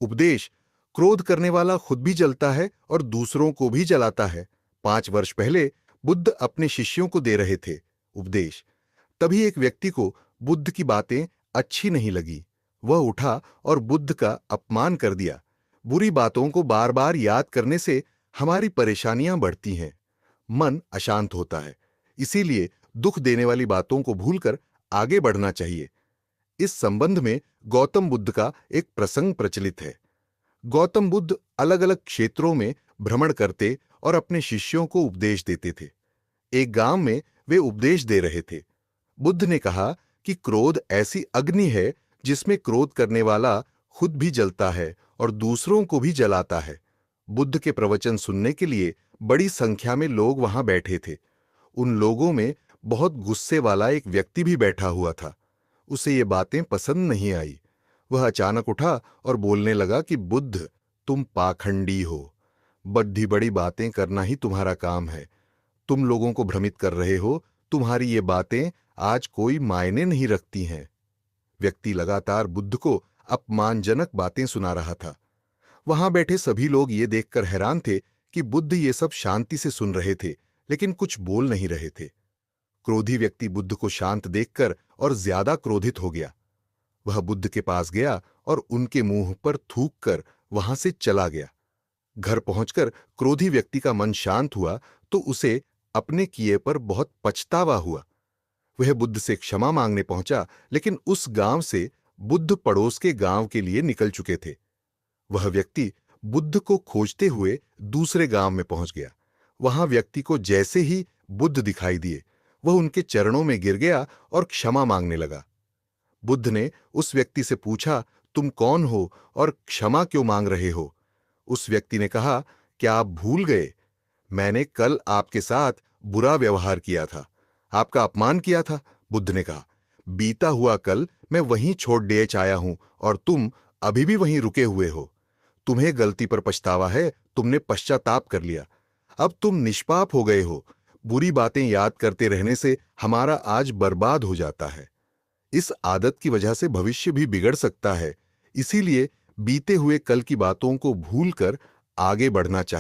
उपदेश। क्रोध करने वाला खुद भी जलता है और दूसरों को भी जलाता है। 5 वर्ष पहले बुद्ध अपने शिष्यों को दे रहे थे। उपदेश। तभी एक व्यक्ति को बुद्ध की बातें अच्छी नहीं लगी। वह उठा और बुद्ध का अपमान कर दिया। बुरी बातों को बार बार याद करने से हमारी परेशानियां बढ़ती हैं, मन अशांत होता है। इसीलिए दुख देने वाली बातों को भूलकर आगे बढ़ना चाहिए। इस संबंध में गौतम बुद्ध का एक प्रसंग प्रचलित है। गौतम बुद्ध अलग अलग क्षेत्रों में भ्रमण करते और अपने शिष्यों को उपदेश देते थे। एक गांव में वे उपदेश दे रहे थे। बुद्ध ने कहा कि क्रोध ऐसी अग्नि है जिसमें क्रोध करने वाला खुद भी जलता है और दूसरों को भी जलाता है। बुद्ध के प्रवचन सुनने के लिए बड़ी संख्या में लोग वहां बैठे थे। उन लोगों में बहुत गुस्से वाला एक व्यक्ति भी बैठा हुआ था। उसे ये बातें पसंद नहीं आई। वह अचानक उठा और बोलने लगा कि बुद्ध, तुम पाखंडी हो। बड़ी बड़ी बातें करना ही तुम्हारा काम है। तुम लोगों को भ्रमित कर रहे हो। तुम्हारी ये बातें आज कोई मायने नहीं रखती हैं। व्यक्ति लगातार बुद्ध को अपमानजनक बातें सुना रहा था। वहां बैठे सभी लोग ये देखकर हैरान थे कि बुद्ध ये सब शांति से सुन रहे थे, लेकिन कुछ बोल नहीं रहे थे। क्रोधी व्यक्ति बुद्ध को शांत देखकर और ज्यादा क्रोधित हो गया। वह बुद्ध के पास गया और उनके मुंह पर थूक कर वहां से चला गया। घर पहुंचकर क्रोधी व्यक्ति का मन शांत हुआ तो उसे अपने किए पर बहुत पछतावा हुआ। वह बुद्ध से क्षमा मांगने पहुंचा, लेकिन उस गांव से बुद्ध पड़ोस के गांव के लिए निकल चुके थे। वह व्यक्ति बुद्ध को खोजते हुए दूसरे गांव में पहुंच गया। वहां व्यक्ति को जैसे ही बुद्ध दिखाई दिए, वह उनके चरणों में गिर गया और क्षमा मांगने लगा। बुद्ध ने उस व्यक्ति से पूछा, तुम कौन हो और क्षमा क्यों मांग रहे हो? उस व्यक्ति ने कहा, क्या आप भूल गए? मैंने कल आपके साथ बुरा व्यवहार किया था, आपका अपमान किया था। बुद्ध ने कहा, बीता हुआ कल मैं वहीं छोड़ डेच आया हूं और तुम अभी भी वहीं रुके हुए हो। तुम्हें गलती पर पछतावा है, तुमने पश्चाताप कर लिया। अब तुम निष्पाप हो गए हो। बुरी बातें याद करते रहने से हमारा आज बर्बाद हो जाता है। इस आदत की वजह से भविष्य भी बिगड़ सकता है। इसीलिए बीते हुए कल की बातों को भूलकर आगे बढ़ना चाहिए।